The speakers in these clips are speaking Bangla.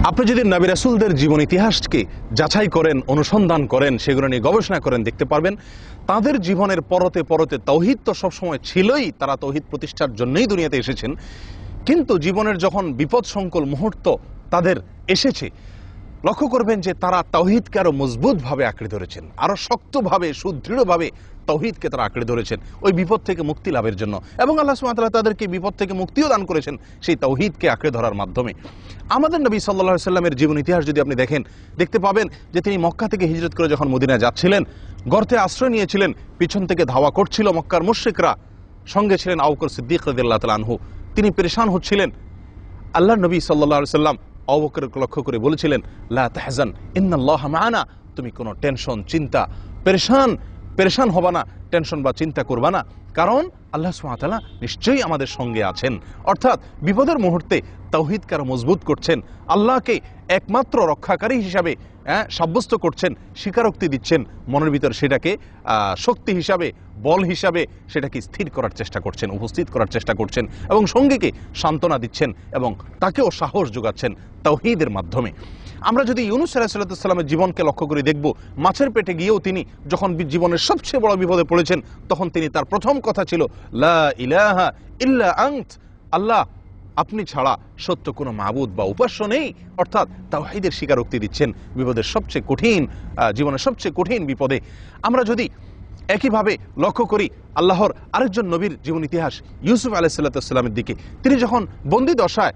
আপনি যদি নবী রাসূলদের জীবন ইতিহাসকে যাচাই করেন, অনুসন্ধান করেন, সেগুলো নিয়ে গবেষণা করেন, দেখতে পারবেন তাদের জীবনের পরতে পরতে তাওহীদ তো সবসময় ছিলই, তারা তাওহীদ প্রতিষ্ঠার জন্যই দুনিয়াতে এসেছেন। কিন্তু জীবনের যখন বিপদ সংকুল মুহূর্ত তাদের এসেছে, লক্ষ্য করবেন যে তারা তাওহীদকে আরো মজবুতভাবে আঁকড়ে ধরেছেন, আরো শক্তভাবে সুদৃঢ়ভাবে তাওহীদকে তারা আঁকড়ে ধরেছেন ওই বিপদ থেকে মুক্তি লাভের জন্য। এবং আল্লাহ সুবহানাহু ওয়া তাআলা তাদেরকে বিপদ থেকে মুক্তিও দান করেছেন সেই তাওহীদকে আঁকড়ে ধরার মাধ্যমে। আমাদের নবী সাল্লাল্লাহু আলাইহি সাল্লামের জীবন ইতিহাস যদি আপনি দেখেন, দেখতে পাবেন যে তিনি মক্কা থেকে হিজরত করে যখন মদিনায় যাচ্ছিলেন, গর্তে আশ্রয় নিয়েছিলেন, পিছন থেকে ধাওয়া করছিল মক্কার মুশরিকরা, সঙ্গে ছিলেন আবু বকর সিদ্দিক রাদিয়াল্লাহু তাআলা আনহু। তিনি পেরেশান হচ্ছিলেন। আল্লাহর নবী সাল্লাল্লাহু আলাইহি সাল্লাম আবু বকরকে লক্ষ্য করে বলেছিলেন, লা তাহজান ইন্নাল্লাহা মা'ানা, তুমি কোনো টেনশন, চিন্তা, পেরেশান হবা না, টেনশন বা চিন্তা করবা না, কারণ আল্লাহ সুবহানাহু ওয়া তাআলা নিশ্চয়ই আমাদের সঙ্গে আছেন। অর্থাৎ বিপদের মুহূর্তে তাওহীদকে আরো মজবুত করছেন, আল্লাহকে একমাত্র রক্ষাকারী হিসাবে সাব্যস্ত করছেন, স্বীকারোক্তি দিচ্ছেন, মনের ভিতর সেটাকে শক্তি হিসাবে, বল হিসাবে সেটাকে স্থির করার চেষ্টা করছেন, উপস্থিত করার চেষ্টা করছেন, এবং সঙ্গীকে সান্ত্বনা দিচ্ছেন এবং তাকেও সাহস যোগাচ্ছেন তাওহীদের মাধ্যমে। আমরা যদি ইউনূস আলাইহিস সালামের জীবনকে লক্ষ্য করে দেখব, মাছের পেটে গিয়েও তিনি যখন জীবনের সবচেয়ে বড় বিপদে পড়েছেন, তখন তিনি তার প্রথম কথা ছিল লা ইলাহা ইল্লা আনত, আল্লাহ আপনি ছাড়া সত্য কোনো মাবুদ বা উপাস্য নেই। অর্থাৎ তাওহীদের স্বীকারোক্তি দিচ্ছেন বিপদের সবচেয়ে কঠিন, জীবনের সবচেয়ে কঠিন বিপদে। আমরা যদি একইভাবে লক্ষ্য করি আল্লাহর আরেকজন নবীর জীবন ইতিহাস, ইউসুফ আলাইহিস সালামের দিকে, তিনি যখন বন্দী দশায়,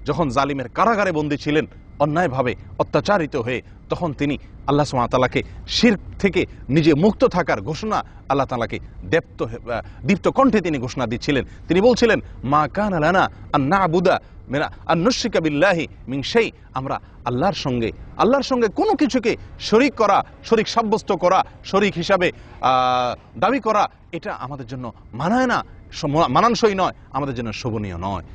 যখন জালিমের কারাগারে বন্দী ছিলেন, অন্যায়ভাবে অত্যাচারিত হয়ে, তখন তিনি আল্লাহ সুবহানাহু ওয়া তাআলাকে শিরক থেকে নিজে মুক্ত থাকার ঘোষণা আল্লাহ তাআলাকে দীপ্ত কণ্ঠে তিনি ঘোষণা দিচ্ছিলেন। তিনি বলছিলেন, মা কানা লানা আন না'বুদা মিনা আন নুশরিকা বিল্লাহি মিন শাই, আমরা আল্লাহর সঙ্গে কোনো কিছুকে শরীক সাব্যস্ত করা, শরীক হিসাবে দাবি করা, এটা আমাদের জন্য মানায় না, মানানসই নয়, আমাদের জন্য শোভনীয় নয়।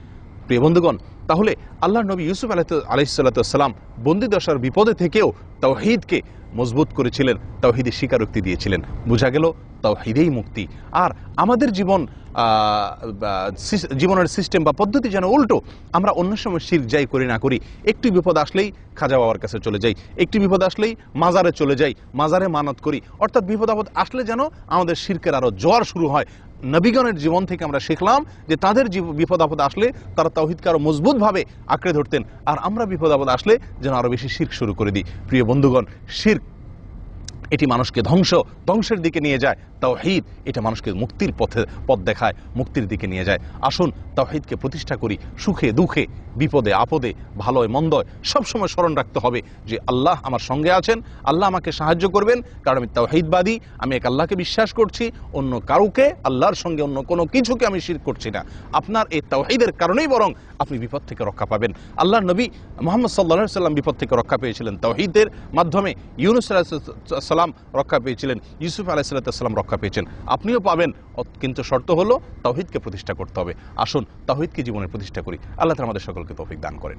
প্রিয় বন্ধুগণ, তাহলে আল্লাহর নবী ইউসুফ আলাইহিস সালাম বন্দী দশার বিপদে থেকেও তাওহীদকে মজবুত করেছিলেন, তাওহীদের স্বীকারোক্তি দিয়েছিলেন। বোঝা গেল তাওহীদেই মুক্তি। আর আমাদের জীবনের সিস্টেম বা পদ্ধতি যেন উল্টো। আমরা অন্য সময় শিরক যাই করি না করি, একটু বিপদ আসলেই খাজা বাবার কাছে চলে যাই, একটু বিপদ আসলেই মাজারে চলে যাই, মাজারে মানত করি। অর্থাৎ বিপদ আপদ আসলে যেন আমাদের শিরকের আরো জোয়ার শুরু হয়। নবীগণের জীবন থেকে আমরা শিখলাম যে তাদের বিপদ আপদ আসলে তারা তাওহীদকে আরো মজবুতভাবে আঁকড়ে ধরতেন, আর আমরা বিপদ আপদ আসলে যেন আরো বেশি শিরক শুরু করে দিই। প্রিয় বন্ধুগণ, শিরক এটি মানুষকে ধ্বংসের দিকে নিয়ে যায়, তাওহীদ এটা মানুষকে মুক্তির পথ দেখায়, মুক্তির দিকে নিয়ে যায়। আসুন তাওহীদকে প্রতিষ্ঠা করি, সুখে দুঃখে, বিপদে আপদে, ভালোয় মন্দয়, সবসময় স্মরণ রাখতে হবে যে আল্লাহ আমার সঙ্গে আছেন, আল্লাহ আমাকে সাহায্য করবেন, কারণ আমি তাওহীদবাদী, আমি এক আল্লাহকে বিশ্বাস করছি, অন্য কাউকে, আল্লাহর সঙ্গে অন্য কোনো কিছুকে আমি শিরক করছি না। আপনার এই তাওহীদের কারণেই বরং আপনি বিপদ থেকে রক্ষা পাবেন। আল্লাহর নবী মুহাম্মদ সাল্লাল্লাহু আলাইহি ওয়াসাল্লাম বিপদ থেকে রক্ষা পেয়েছিলেন তাওহীদের মাধ্যমে, ইউনূস আলাইহিস সালাম রক্ষা পেয়েছিলেন, ইউসুফ আলাইহিস সালাম রক্ষা পেয়েছেন, আপনিও পাবেন। কিন্তু শর্ত হলো তাওহীদকে প্রতিষ্ঠা করতে হবে। আসুন তাওহীদকে জীবনে প্রতিষ্ঠা করি। আল্লাহ তাআলা আমাদের সকলকে তৌফিক দান করেন।